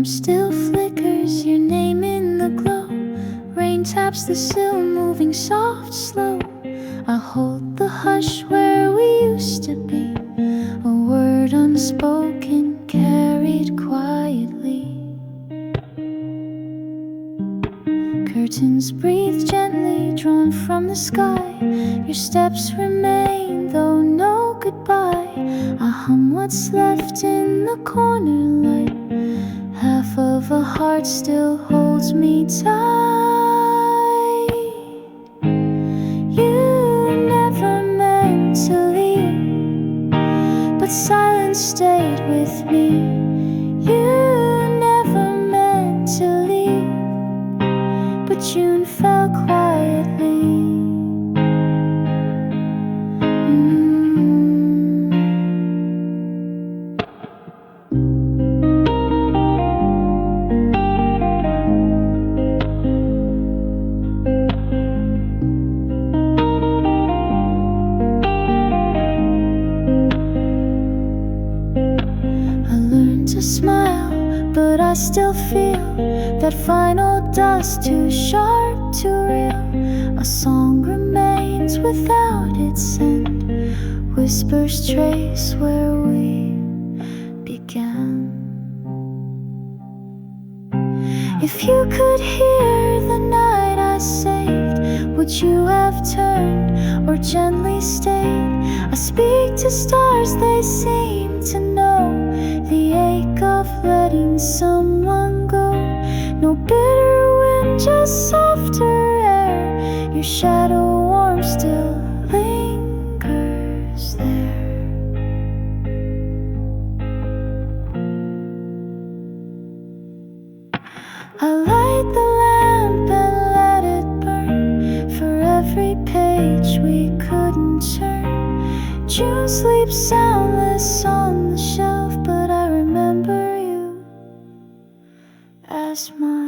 lamp still flickers, your name in the glow. Rain taps the sill, moving soft, slow. I hold the hush where we used to be, a word unspoken, carried quietly. Curtains breathe gently, drawn from the sky. Your steps remain, though no goodbye. I hum what's left in the corner light. Half of a heart still holds me tight. You never meant to leave, but silence stayed with me. You never meant to leave, but June fell quietly. I still feel that final dust, too sharp to reel. A song remains without its end. Whispers trace where we began. If you could hear the night I saved, would you have turned or gently stayed? I speak to stars, they seem to know the ache of letting someone go. No bitter wind, just softer air. Your shadow warm still lingers there. I light the lamp and let it burn for every page we couldn't turn. June sleeps soundless on the shelf, but I remember you as myself.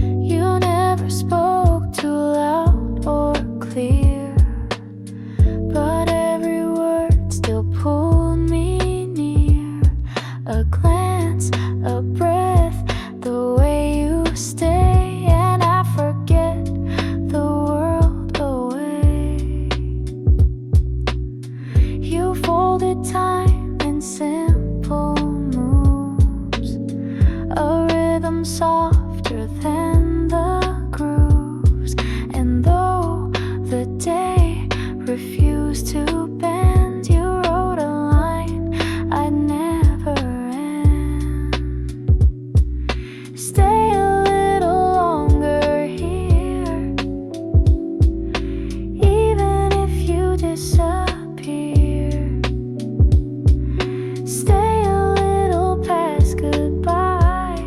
You never spoke too loud or clear, but every word still pulled me near. A glance, a breath, the way you stay, and I forget the world away. You folded time in simple moves, a rhythm softer than the grooves. And though the day refused to bend, you wrote a line I'd never end. Stay a little longer here, even if you disappear. Stay a little past goodbye.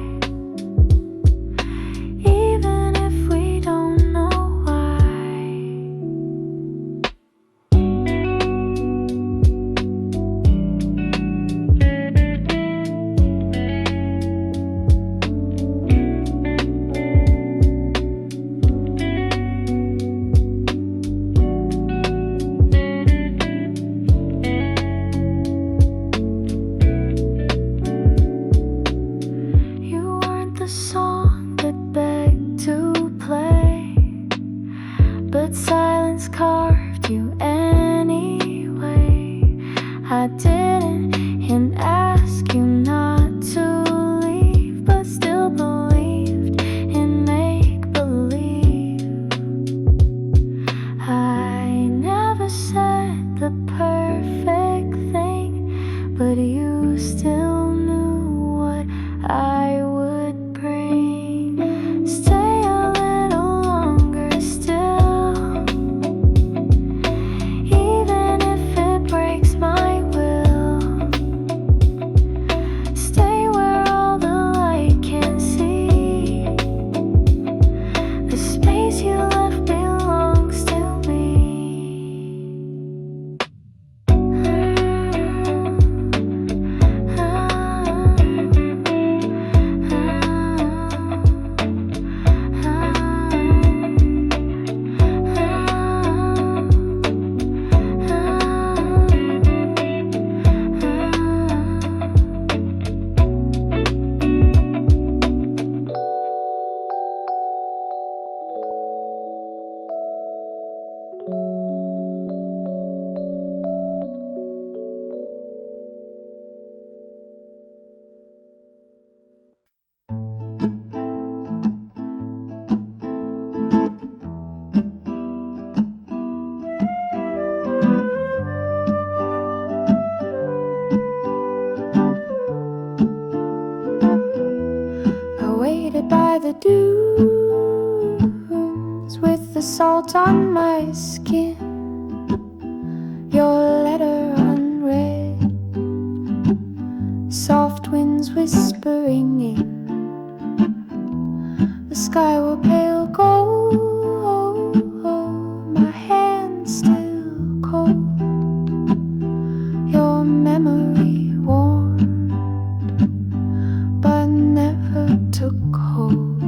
by the dunes with the salt on my skin. Your letter unread, soft winds whispering in. The sky will pale gold, my hands still cold. Your memory warmed, but never took hold.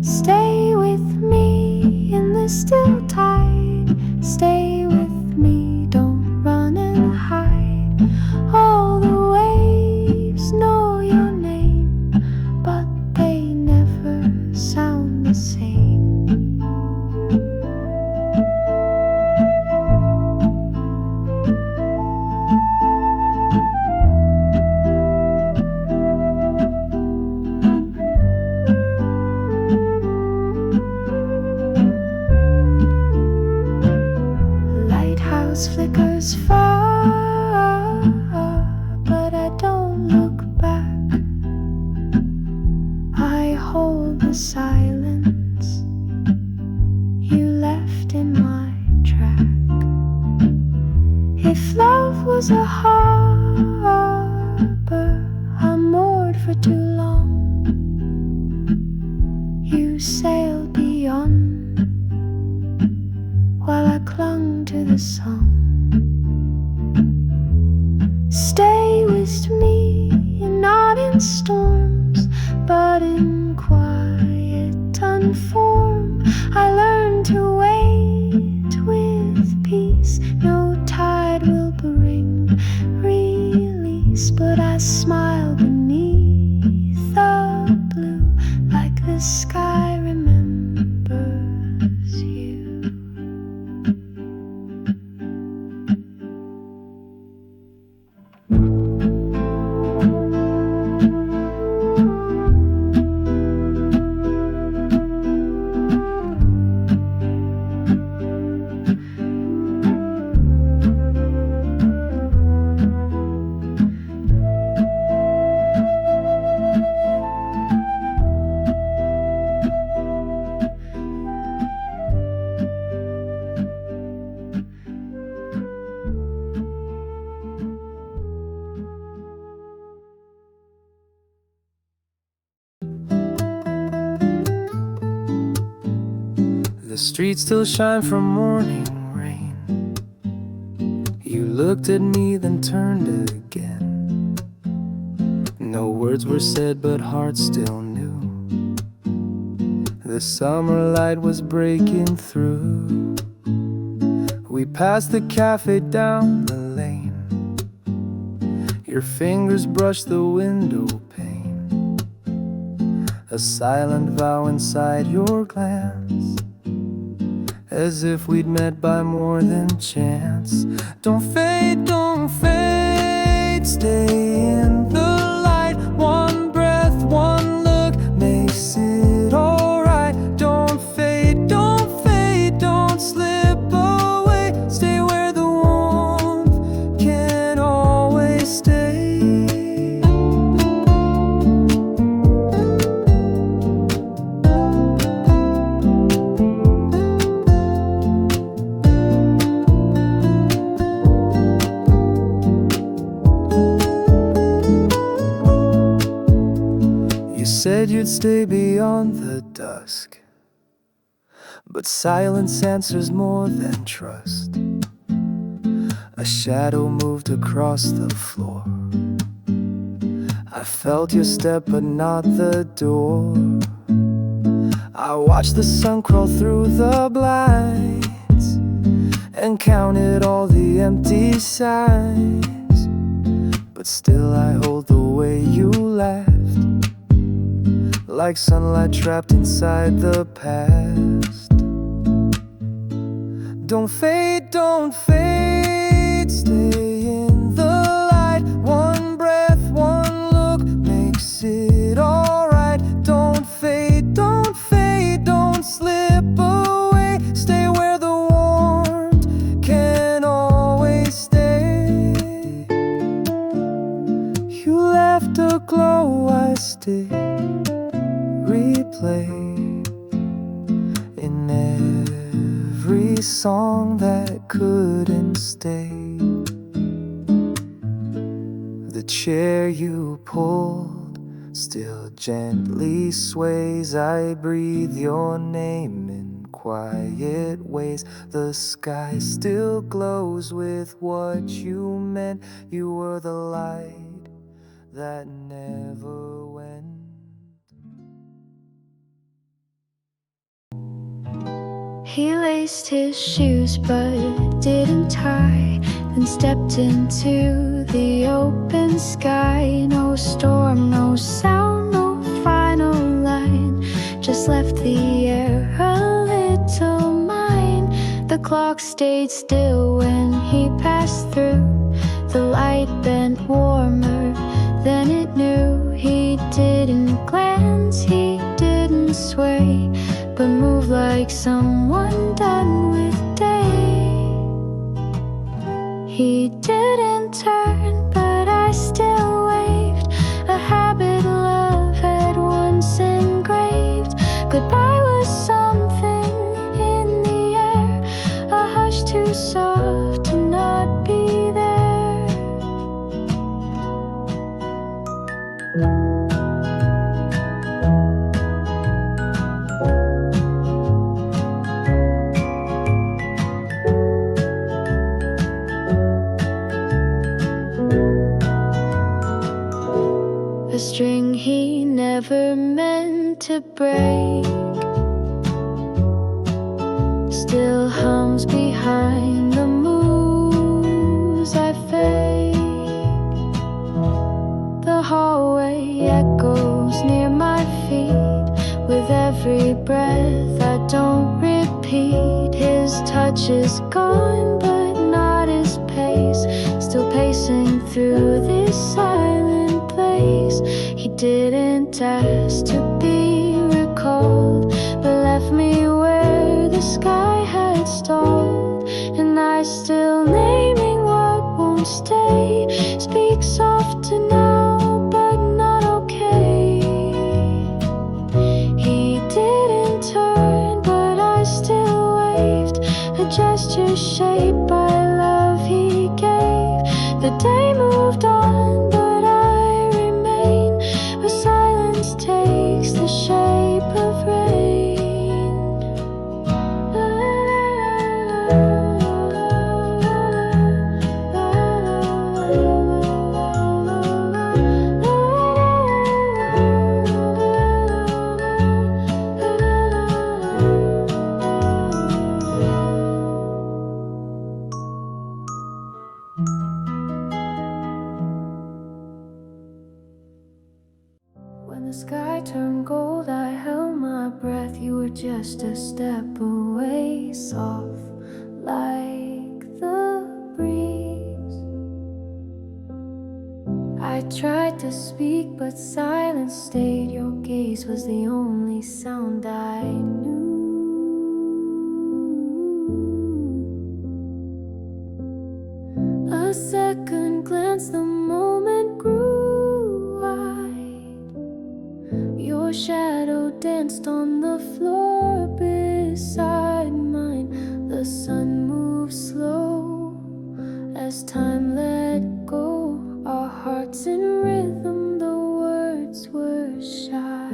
Stay with me in the still tide. Stay with me, don't run and hide. All the waves know your name, but they never sound the same. Flickers far, but I don't look back. I hold the silence you left in my track. If love was a harbor I moored for too long, you sailed beyond while I clung to the song. Stay with me, not in storms, but in quiet unform. I learned to wait with peace. No tide will bring release, but I smile beneath the blue like the sky remembers you. The streets still shine from morning rain. You looked at me, then turned again. No words were said, but hearts still knew. The summer light was breaking through. We passed the cafe down the lane. Your fingers brushed the window pane. A silent vow inside your glance, as if we'd met by more than chance. Don't fade, stay in the light. One breath, one look makes it alright. Don't fade, don't slip away. Stay where the warmth can always stay. Said you'd stay beyond the dusk, but silence answers more than trust. A shadow moved across the floor. I felt your step but not the door. I watched the sun crawl through the blinds and counted all the empty signs, but still I hold the way you laughed, like sunlight trapped inside the past. Don't fade, stay in the light. One breath, one look makes it alright. Don't fade, don't slip away. Stay where the warmth can always stay. You left a glow I missed it. Replay in every song that couldn't stay. The chair you pulled still gently sways. I breathe your name in quiet ways. The sky still glows with what you meant. You were the light that never went. He laced his shoes but didn't tie, then stepped into the open sky. No storm, no sound, no final line, just left the air a little mine. The clock stayed still when he passed through. The light bent warmer than it knew. He didn't glance, he didn't sway, but moved like someone done with day. He didn't turn, but I still waved. A habit love had once engraved. Goodbye was something in the air, a hush too soft to not be there. A string he never meant to break still hums behind the moves I fake. The hallway echoes near my feet with every breath I don't repeat. His touch is gone but not his pace, still pacing through this silent place. He didn't ask to be recalled, but left me where the sky had stalled. And I still naming what won't stay. Speak softer now, but not okay. He didn't turn, but I still waved. A gesture shaped by love he gave. The day moved on, but I remain where silence takes the shape of rain. When the sky turned gold, I held my breath. You were just a step away, soft like the breeze. I tried to speak, but silence stayed. Your gaze was the only sound I knew. A second glance, the moment grew wide. Your shadow danced on the floor beside mine. The sun moved slow as time let go. Our hearts in rhythm, the words were shy.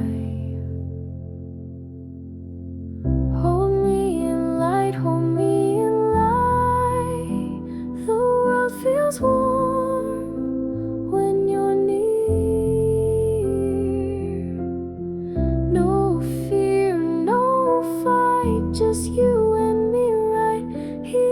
Hold me in light, hold me in light. The world feels warm when you're near. No fear, no fight, just you and me right here.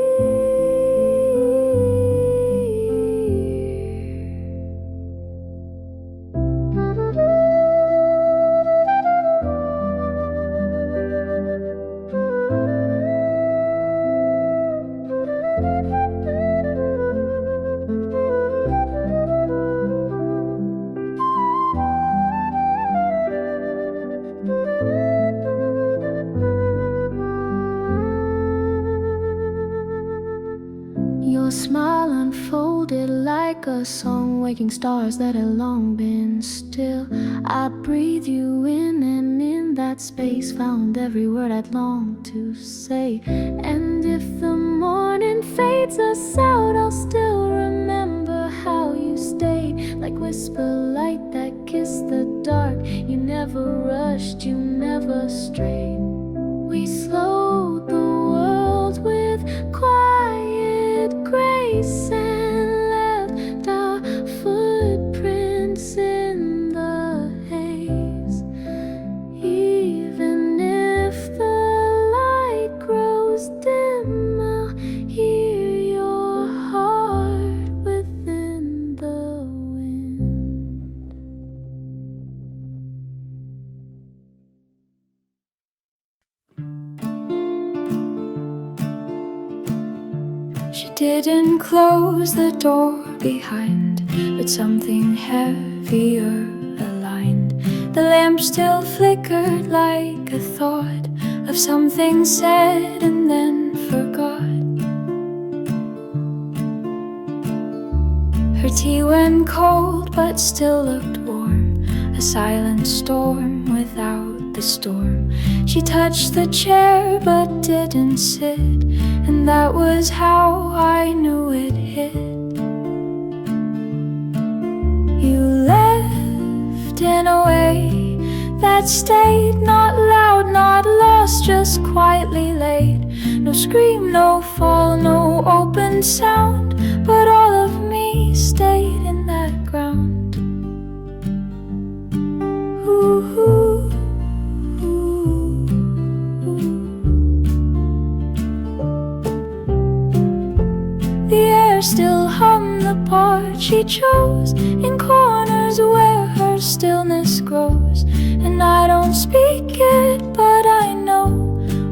like a song waking stars that had long been still. I breathe you in, and in that space found every word I'd longed to say. And if the morning fades us out, I'll still remember how you stayed, like whisper light that kissed the dark. You never rushed, you never strayed. We slowed the world with quiet grace and left our footprints in the haze. Even if the light grows dim, I'll hear your heart within the wind. She didn't close the door behind, but something heavier aligned. The lamp still flickered like a thought of something said and then forgot. Her tea went cold but still looked warm, a silent storm without the storm. She touched the chair but didn't sit, and that was how I knew it hit. You left in a way that stayed, not loud, not lost, just quietly laid. No scream, no fall, no open sound, but all of me stayed in that ground. Ooh. The air still hummed the part she chose, in corners where her stillness grows. And I don't speak it, but I know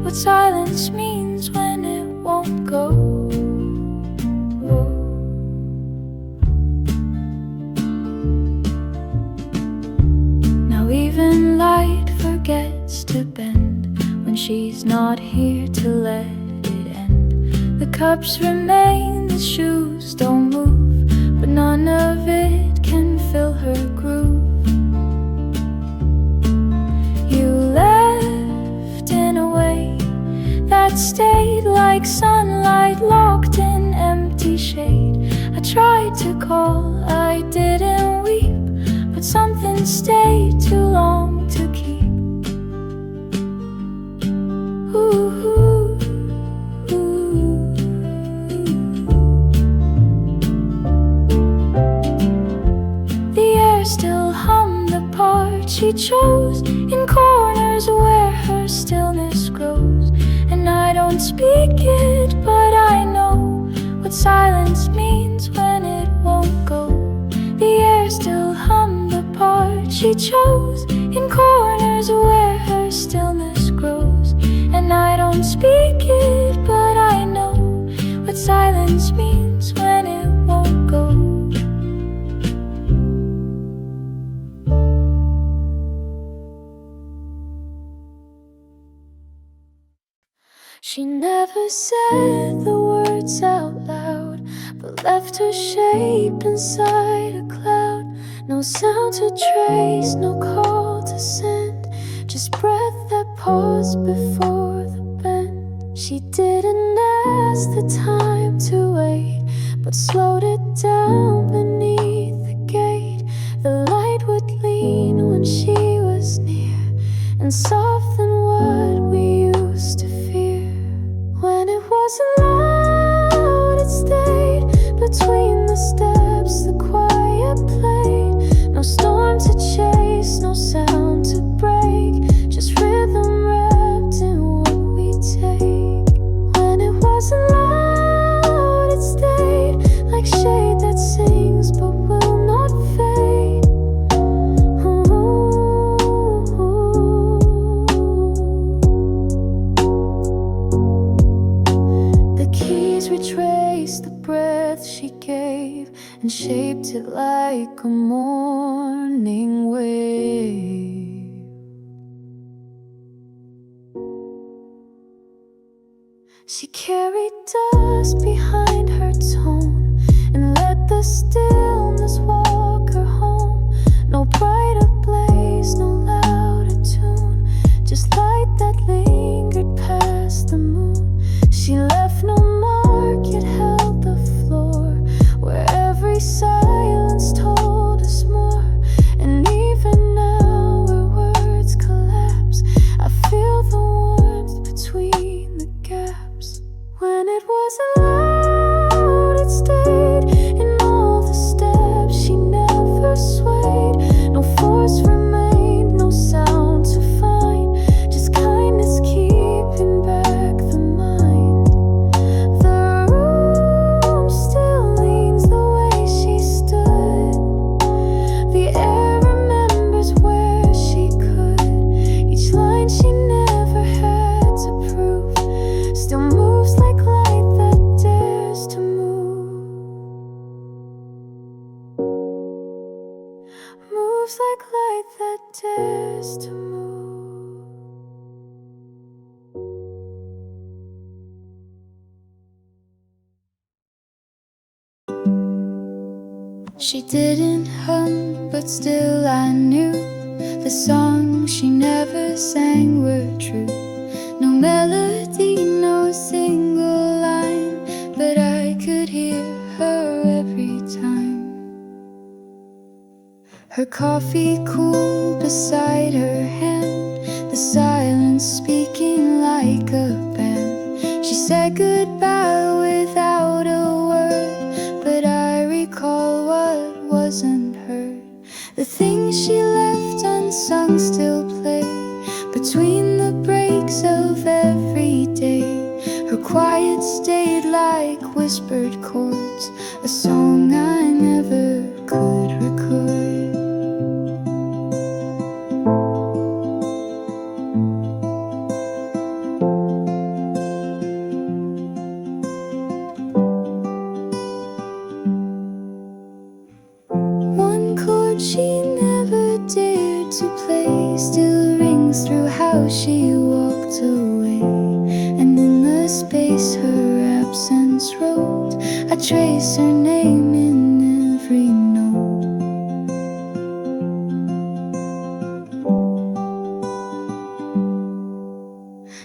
what silence means when it won't go. Now even light forgets to bend when she's not here to let it end. The cups remain, the shoes don't move, but none of it can fill her groove. You left in a way that stayed, like sunlight locked in empty shade. I tried to call, I didn't weep, but something stayed too long to keep. Ooh. Still hum the part she chose, in corners where her stillness grows. And I don't speak it, but I know what silence means when it won't go. The air still hum the part she chose, in corners where her stillness grows. And I don't speak it, but I know what silence means when it won't go. She never said the words out loud, but left her shape inside a cloud. No sound to trace, no call to send, just breath that paused before the bend. She didn't ask the time to wait, but slowed it down beneath the gate. The light would lean when she was near, and soften what we used to fear. When it wasn't loud, it stayed between the steps, the quiet played. No storm to chase, no sound to break, just rhythm wrapped in what we take. When it wasn't loud, it stayed like shade that sings but will not fade. Retraced the breath she gave and shaped it like a morning wave. She carried dust behind her tone and let the still dares to move. She didn't hum, but still I knew the songs she never sang were true. No melody, no single line, but I could hear her every time. Her coffee cool beside her hand, the silence speaking like a band. She said goodbye without a word, but I recall what wasn't heard. The things she left unsung still play between the breaks of every day. Her quiet stayed like whispered chords, a song I never could record. One chord she never dared to play still rings through how she walked away. And in the space her absence wrote, I trace her name in every note.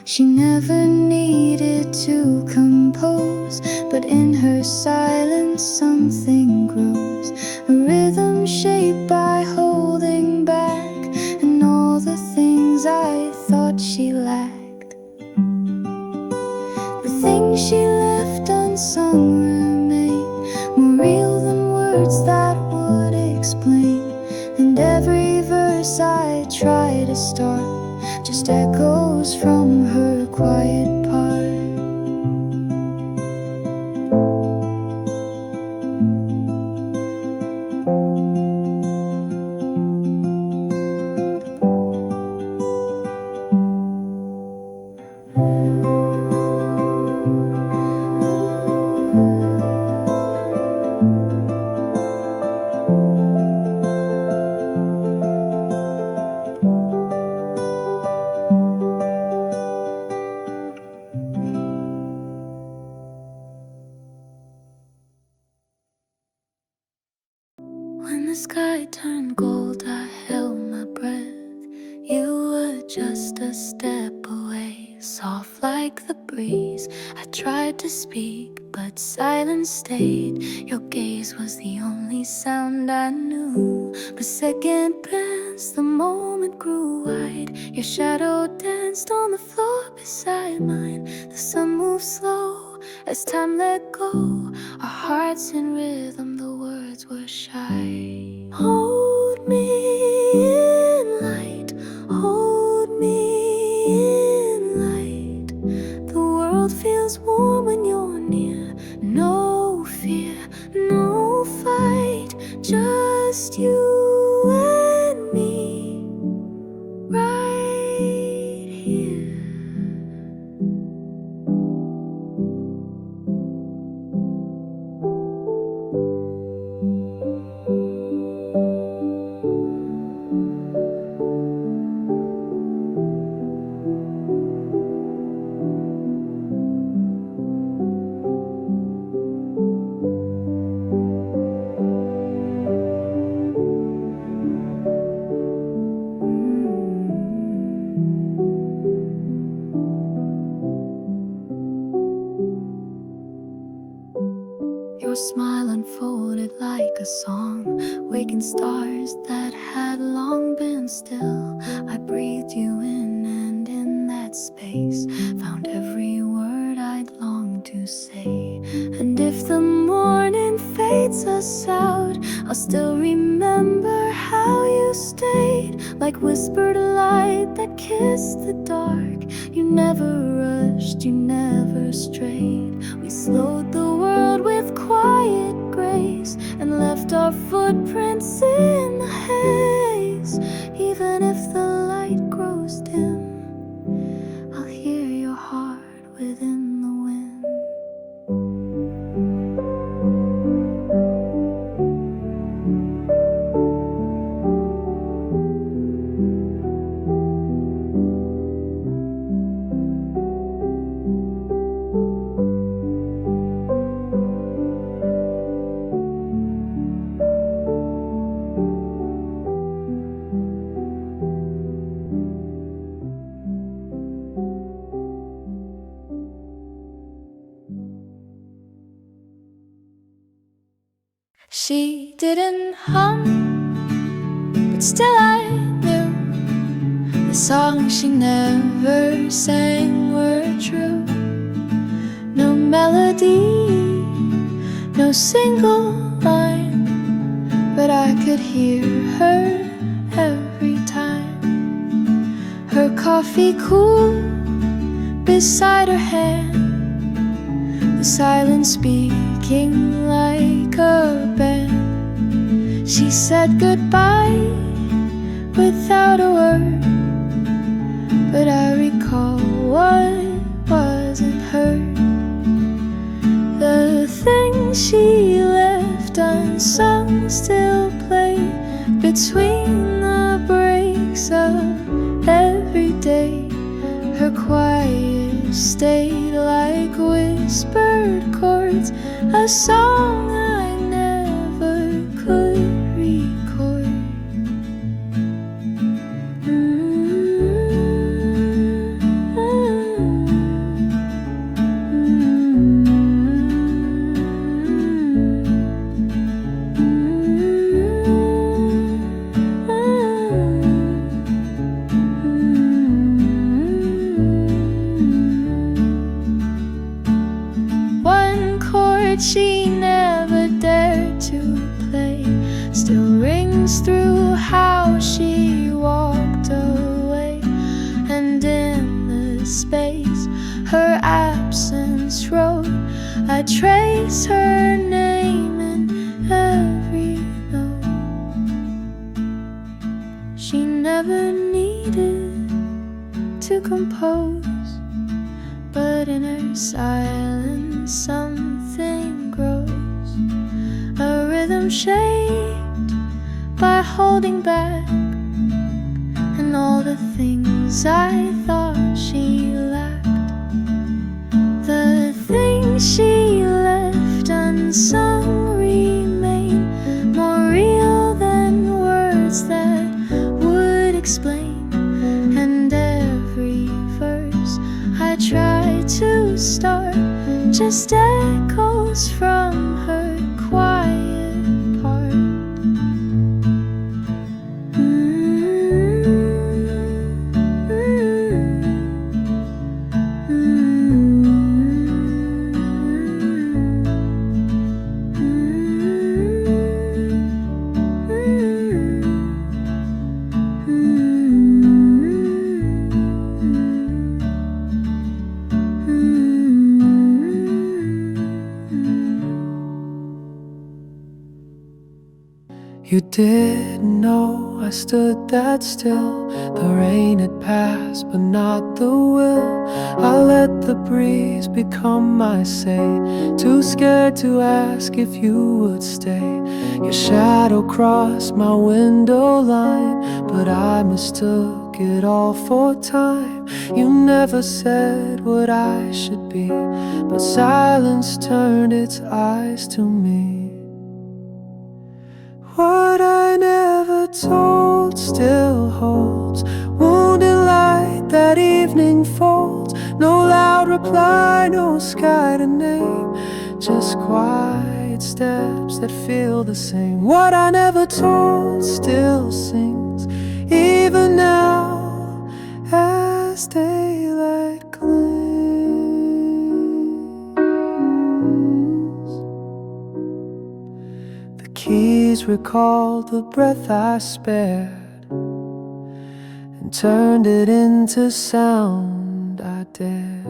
She never needed to compose, but in her silence something grows, a rhythm shaped by holding back and all the things I thought she lacked. The things she left unsung remain, more real than words that would explain. And every verse I try to start just echoes from her quiet part. When the sky turned gold, I held my breath. You were just a step away, soft like the breeze. I tried to speak, but silence stayed. Your gaze was the only sound I knew. But second glance, the moment grew wide. Your shadow danced on the floor beside mine. The sun moved slow as time let go. Our hearts in rhythm, the words were shy. Hold me in light, hold me in light. The world feels warm when you're near. No fear, no fight, just you and me right here. Your smile unfolded like a song, waking stars that had long been still. I breathed you in, and in that space found every word I'd longed to say. And if the morning fades us out, I'll still remember how you stayed, like whispered light that kissed the dark. You never rushed, you never strayed. We slowed the world with quiet grace and left our footprints in the haze. Even if the light grows dim, I'll hear your heart within the wind. She didn't hum, but still I knew the songs she never sang were true. No melody, no single line, but I could hear her every time. Her coffee cool beside her hand, the silence speaking like a band. She said goodbye without a word, but I recall what wasn't heard. The things she left unsung still play between the breaks of every day. Her quiet stayed like whispered chords, a song I never could record. She never dared to play still rings through how she walked away, and in the space her absence wrote, I trace her name in every note. She never needed to compose, but in her silence something grows, a rhythm shaped by holding back, and all the things I thought she lacked. The things she left unsung remain more real than words that would explain, and every verse I try to start just echoes from her quiet part. You didn't know I stood that still. The rain had passed, but not the will. I let the breeze become my say, too scared to ask if you would stay. Your shadow crossed my window line, but I mistook it all for time. You never said what I should be, but silence turned its eyes to me. What I never told still holds, wounded light that evening folds. No loud reply, no sky to name, just quiet steps that feel the same. What I never told still sings, even now as daylight gleams. Keys recalled the breath I spared and turned it into sound I dared.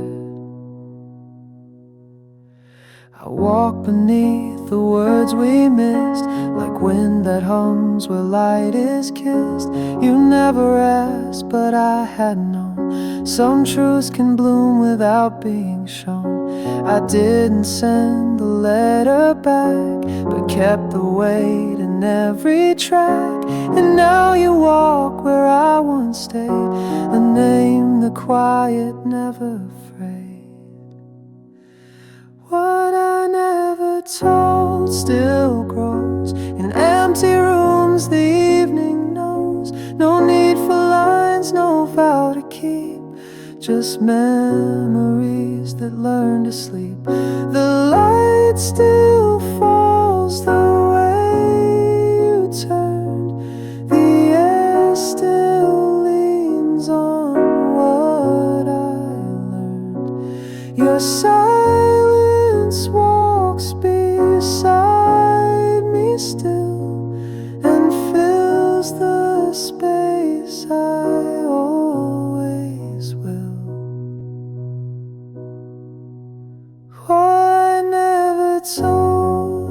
I walk beneath the words we missed, like wind that hums where light is kissed. You never asked, but I had known some truths can bloom without being shown. I didn't send the letter back, but kept the weight in every track. And now you walk where I once stayed, a name the quiet never afraid. What I never told still grows in empty rooms the evening knows. No need for lines, no vow to keep, just memories that learn to sleep. The light still falls the way The silence walks beside me still and fills the space I always will. Oh, I never told.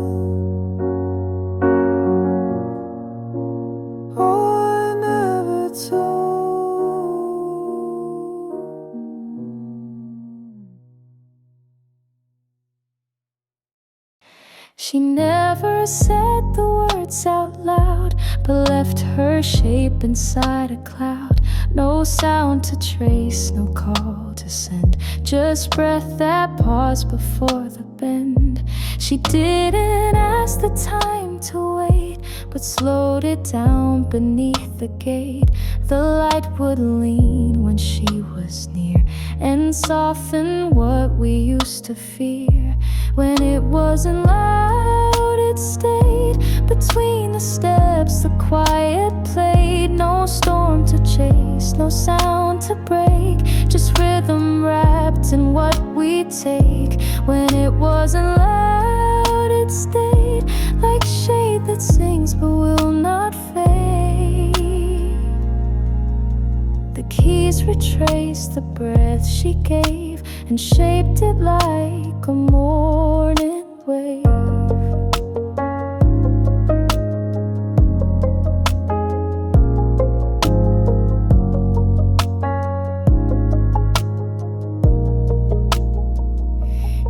Oh, I never told. She never said the words out loud, but left her shape inside a cloud. No sound to trace, no call to send, just breath that paused before the bend. She didn't ask the time to wait, but slowed it down beneath the gate. The light would lean when she was near and soften what we used to fear. When it wasn't loud, it stayed between the steps. The quiet played, no storm to chase, no sound to break, just rhythm wrapped in what we take. When it wasn't loud, it stayed like shade that sings but will not fade. The keys retraced the breath she gave and shaped it like a morning wave.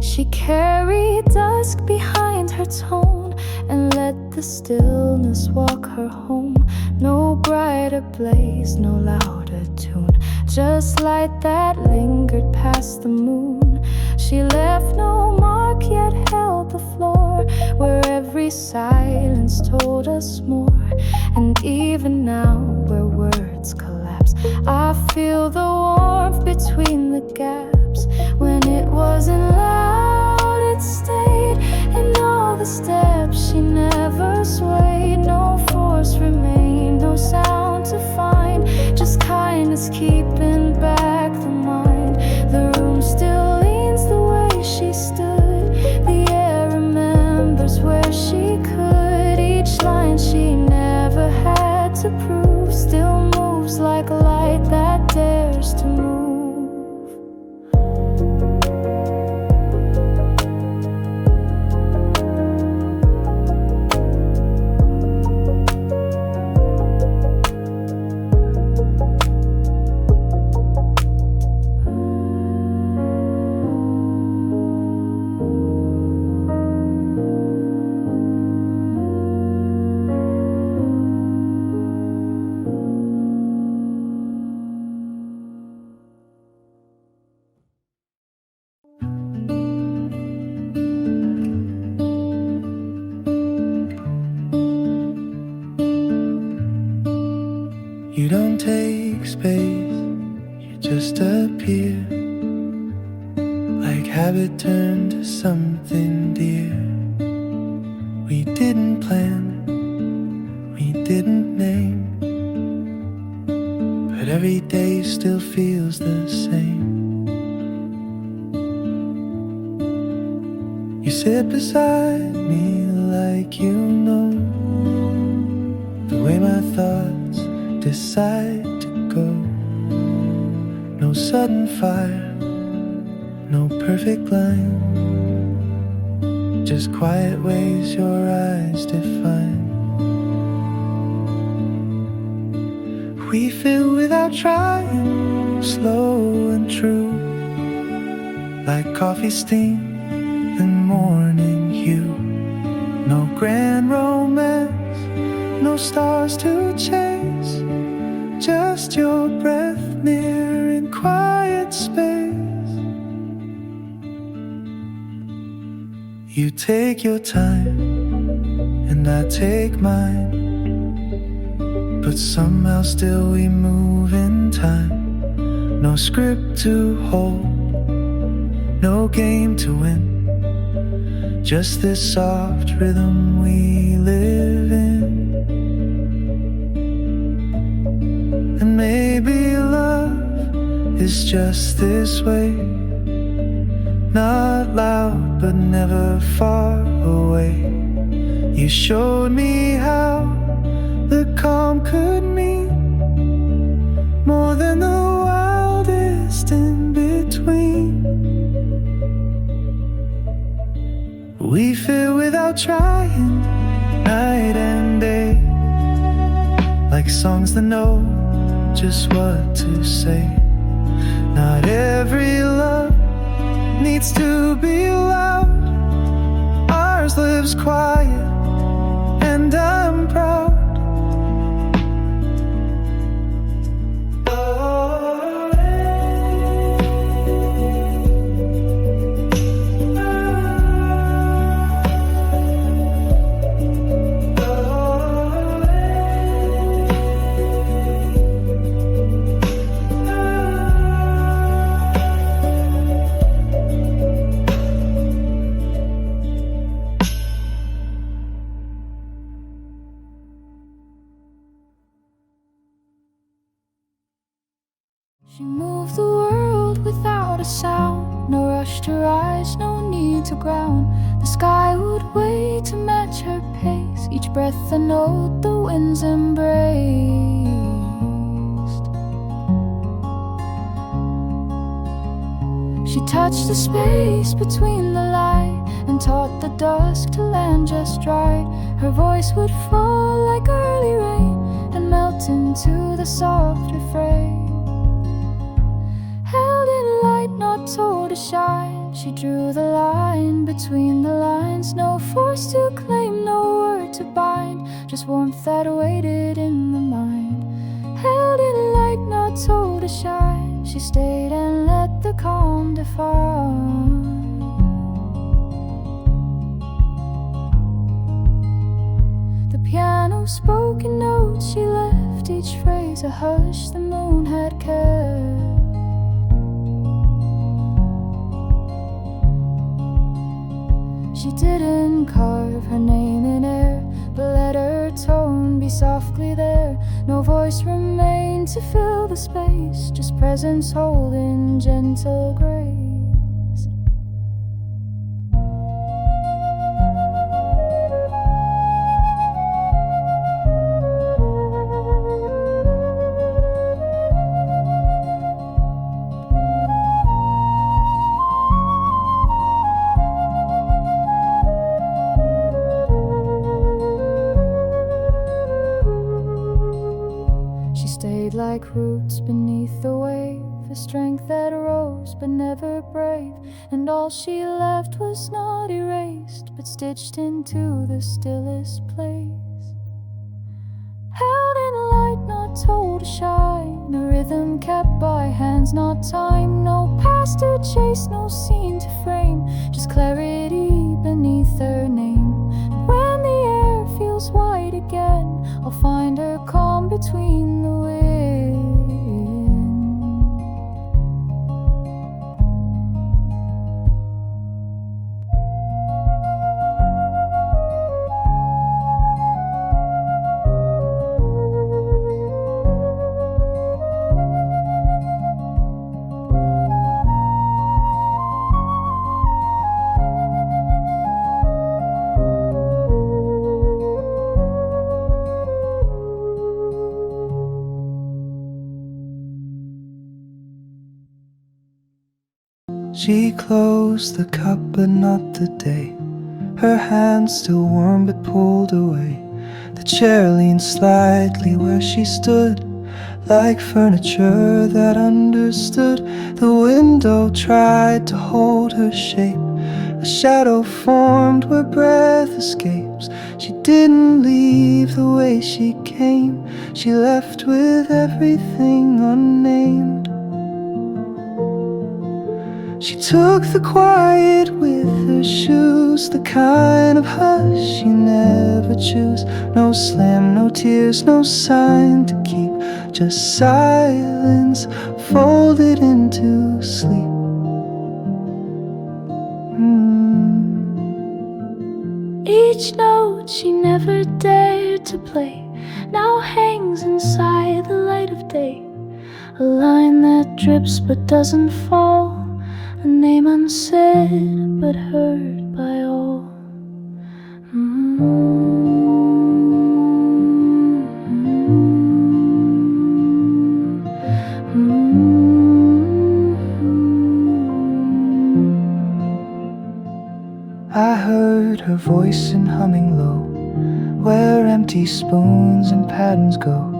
She carried dusk behind her tone and let the stillness walk her home. No brighter blaze, no louder tune, just light that lingered past the moon. She left no mark yet held the floor, where every silence told us more. And even now where words collapse, I feel the warmth between the gaps. When it wasn't loud, it stayed in all the steps. She never swayed, no force remained, no sound to find, just kindness keeping back the mind. The room still leans the way she stood, the air remembers where she could. Each line she never had to prove still moves like a light that dares to move. You don't take space, you just appear, like habit turned to something dear. We didn't plan, we didn't name, but every day still feels the same. You sit beside me like you know the way my thoughts decide to go. No sudden fire, no perfect line, just quiet ways your eyes define. We feel without trying, slow and true, like coffee steam and morning hue. No grand romance, no stars to chase, just your breath near in quiet space. You take your time and I take mine, but somehow still we move in time. No script to hold, no game to win, just this soft rhythm we live in. And maybe love is just this way. not loud but never far away. You showed me how the calm could mean more than the wildest in between. We fit without trying, night and day, like songs that know just what to say. Not every love needs to be loud. Ours lives quiet, and I'm proud. She moved the world without a sound. No rush to rise, no need to ground. The sky would wait to match her pace. Each breath a note the winds embraced. She touched the space between the light and taught the dusk to land just right. Her voice would fall like early rain and melt into the soft refrain. Held in light, not told to shine. She drew the line between the lines. No force to claim, no word to bind, just warmth that waited in the mind. Held in light, not told to shine. She stayed and let the calm define. The piano spoke in notes, she left each phrase a hush the moon had kept. She didn't carve her name in air, but let her tone be softly there. No voice remained to fill the space, just presence holding gentle grace. Like roots beneath the wave, a strength that rose but never brave. And all she left was not erased, but stitched into the stillest place. Held in light, not told to shine, a rhythm kept by hands, not time. No past to chase, no scene to frame, just clarity beneath her name. And when the air feels wide again, I'll find her calm between the winds. She closed the cup but not the day. Her hand still warm but pulled away. The chair leaned slightly where she stood, like furniture that understood. The window tried to hold her shape. A shadow formed where breath escapes. She didn't leave the way she came. She left with everything unnamed. She took the quiet with her shoes, the kind of hush you never choose. No slam, no tears, no sign to keep, just silence folded into sleep. Each note she never dared to play now hangs inside the light of day. A line that drips but doesn't fall, a name unsaid but heard by all. I heard her voice in humming low, where empty spoons and patterns go.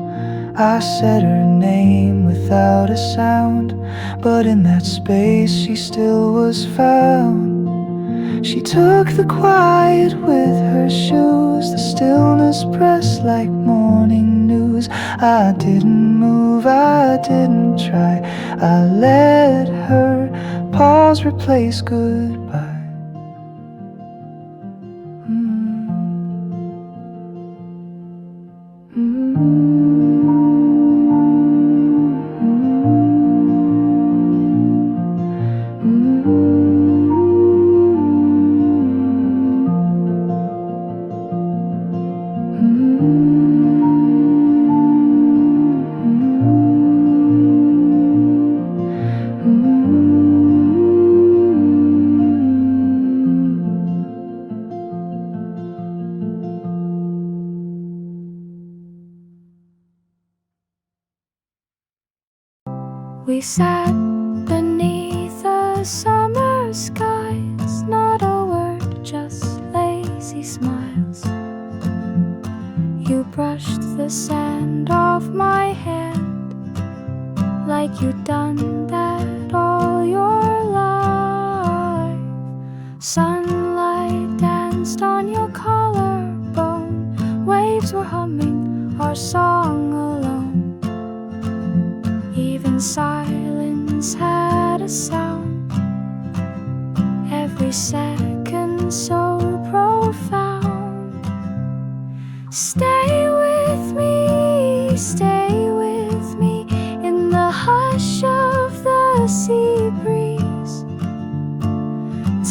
I said her name without a sound, but in that space she still was found. She took the quiet with her shoes, the stillness pressed like morning news. I didn't move, I didn't try, I let her pause replace goodbye. We sat beneath the summer skies, not a word, just lazy smiles. You brushed the sand off my hand, like you'd done that all your life. Sunlight danced on your collarbone, waves were humming our song alone. Even silence had a sound, every second so profound. Stay with me in the hush of the sea breeze.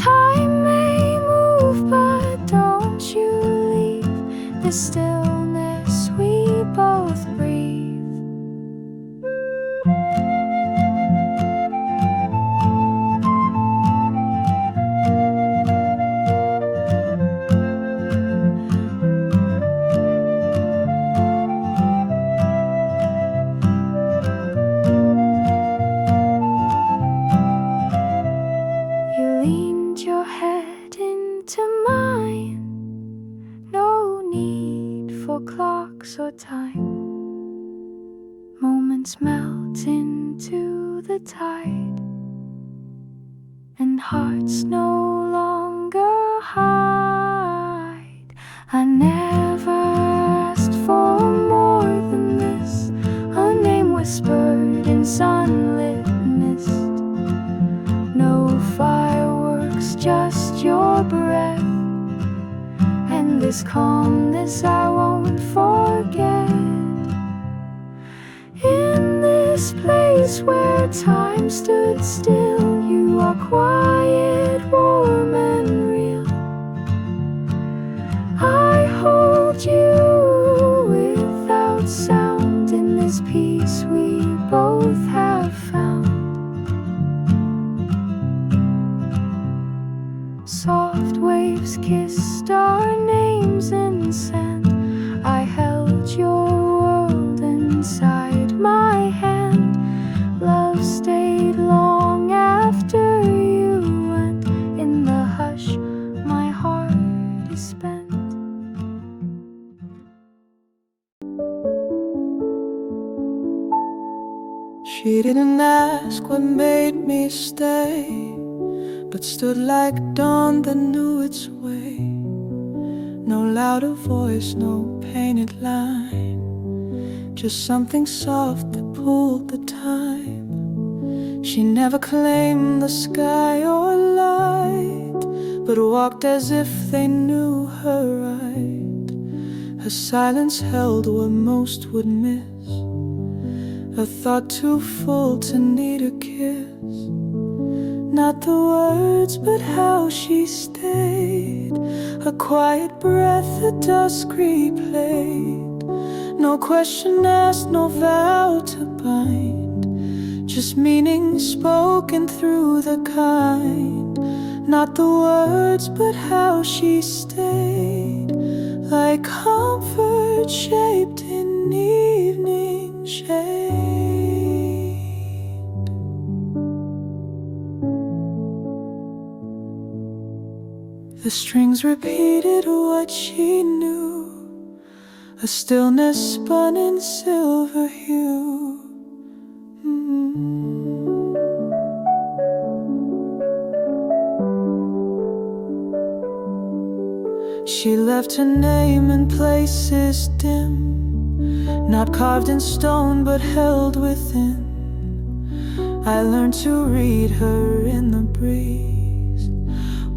Time may move, but don't you leave the stillness we both breathe. Clocks or time, moments melt into the tide, and hearts no longer hide. I never asked for more than this, a name whispered in sunlit mist. No fireworks, just your breath, and this calmness I won't forget. In this place where time stood still, you are quiet, warm and real. I hold you without sound in this peace we both have found. Soft waves kissed our names in sand. I held your world inside my hand. Love stayed long after you went. In the hush, my heart is spent. She didn't ask what made me stay, but stood like dawn that knew its way. No louder voice, no painted line, just something soft that pulled the time. She never claimed the sky or light, but walked as if they knew her right. Her silence held what most would miss, a thought too full to need a kiss. Not the words, but how she stayed, a quiet breath, a dusk replayed. No question asked, no vow to bind, just meaning spoken through the kind, not the words but how she stayed, like comfort shaped in evening shade. The strings repeated what she knew, a stillness spun in silver hue. She left her name in places dim, not carved in stone but held within. I learned to read her in the breeze,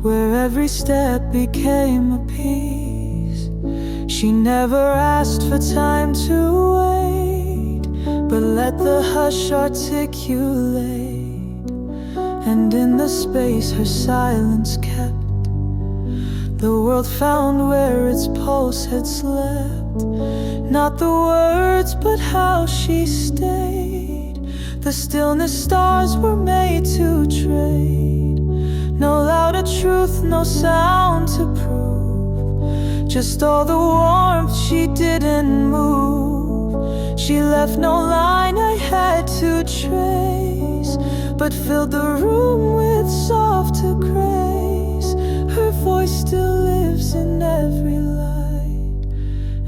where every step became a piece. She never asked for time to wait, but let the hush articulate. And in the space her silence kept, the world found where its pulse had slept. Not the words, but how she stayed. The stillness stars were made to trade. No louder truth, no sound to prove, just all the warmth she didn't move. She left no line I had to trace, but filled the room with softer grace. Her voice still lives in every light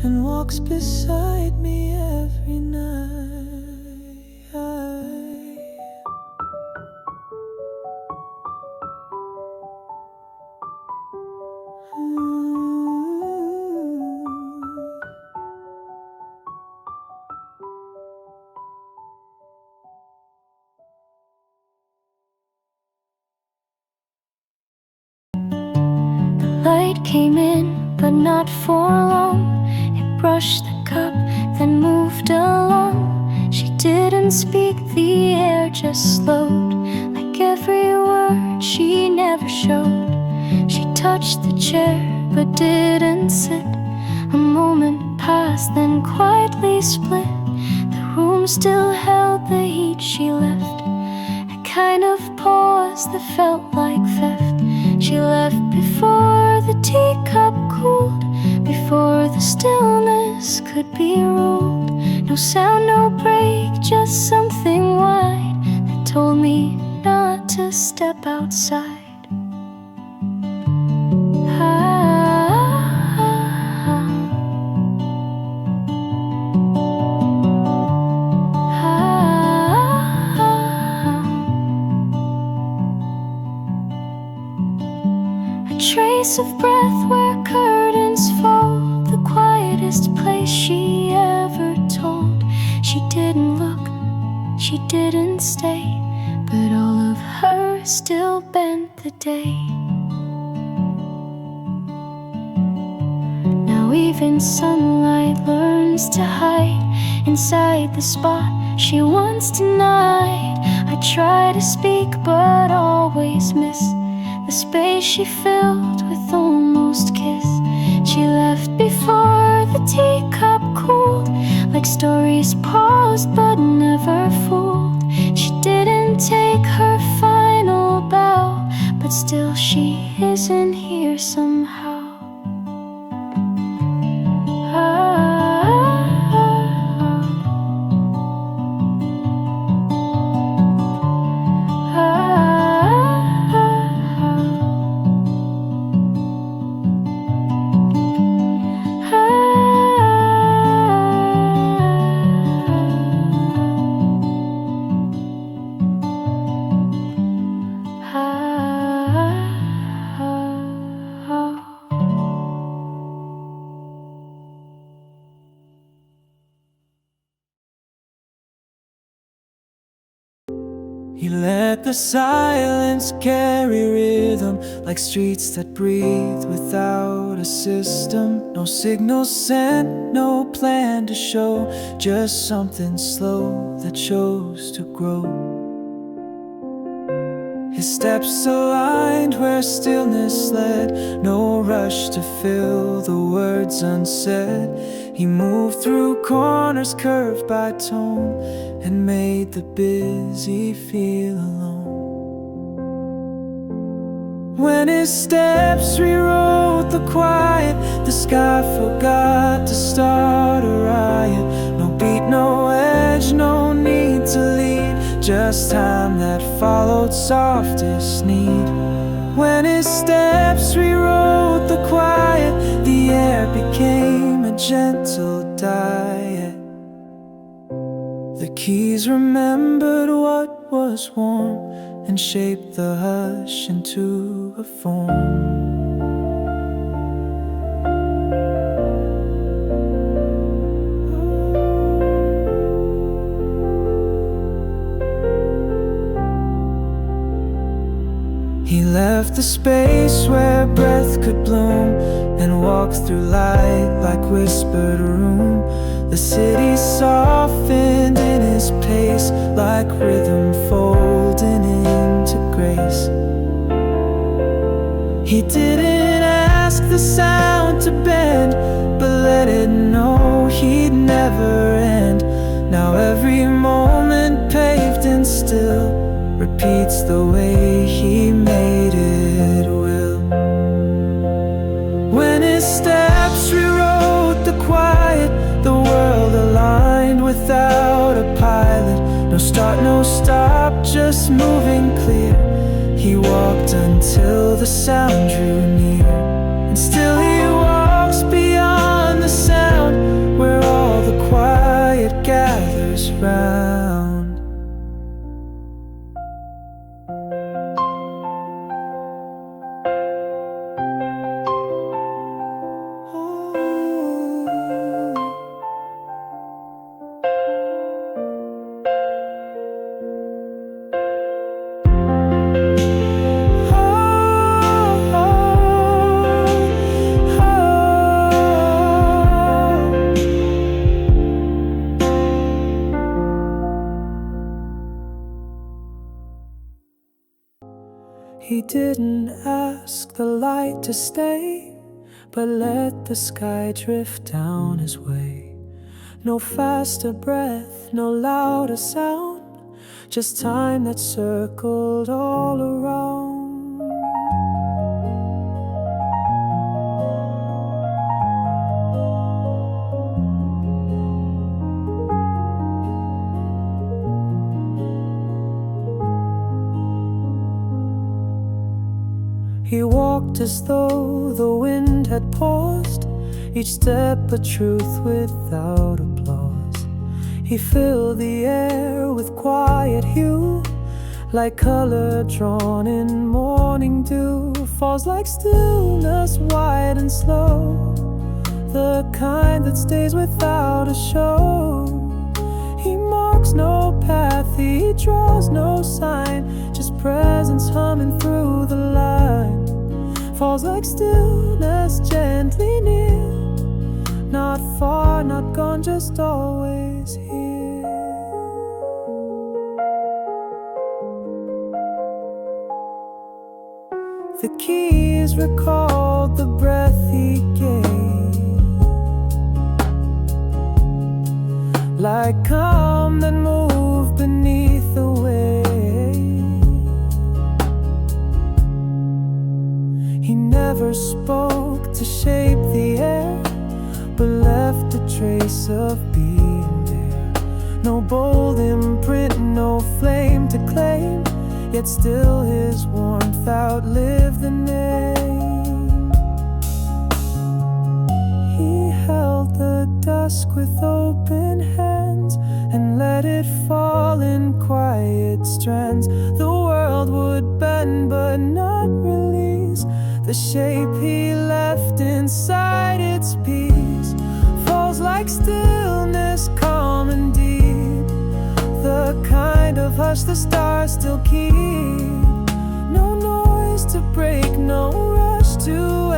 and walks beside me every night. Light came in, but not for long. It brushed the cup, then moved along. She didn't speak, the air just slowed, like every word she never showed. She touched the chair, but didn't sit. A moment passed, then quietly split. The room still held the heat she left, a kind of pause that felt like theft. She left before the teacup cooled, before the stillness could be ruled. No sound, no break, just something wide that told me not to step outside. Trace of breath where curtains fall, the quietest place she ever told. She didn't look, she didn't stay, but all of her still bent the day. Now even sunlight learns to hide inside the spot she once denied. I try to speak but always miss the space she filled with almost kiss. She left before the teacup cooled, like stories paused but never fooled. She didn't take her final bow, but still she isn't here somehow. He let the silence carry rhythm, like streets that breathe without a system. No signal sent, no plan to show, just something slow that chose to grow. His steps aligned where stillness led, no rush to fill the words unsaid. He moved through corners curved by tone and made the busy feel alone. When his steps rewrote the quiet, the sky forgot to start a riot. No beat, no edge, no need to lead, just time that followed softest need. When his steps rewrote the quiet, the air became a gentle diet. The keys remembered what was warm and shaped the hush into a form. He left the space where breath could bloom and walked through light like whispered room. The city softened in his pace like rhythm folding into grace. He didn't ask the sound to bend, but let it know he'd never end. Now every moment paved and still repeats the way he made it will. When his steps rewrote the quiet, the world aligned without a pilot. No start, no stop, just moving clear. He walked until the sound drew near, and still he walks beyond the sound, where all the quiet gathers round. He didn't ask the light to stay, but let the sky drift down his way. No faster breath, no louder sound, just time that circled all around. He walked as though the wind had paused, each step a truth without applause. He filled the air with quiet hue, like color drawn in morning dew. Falls like stillness, wide and slow, the kind that stays without a show. He marks no path, he draws no sign, just presence humming through the line. Falls like stillness, gently near, not far, not gone, just always here. The keys recalled the breath he gave, like calm that moved beneath the wave. He never spoke to shape the air, but left a trace of being there. No bold imprint, no flame to claim, yet still his warmth outlived the name. He held the dusk with open hands and let it fall in quiet strands. The world would bend but not release the shape he left inside its peace. Falls like stillness, calm and deep, the kind of hush the stars still keep. No noise to break, no rush to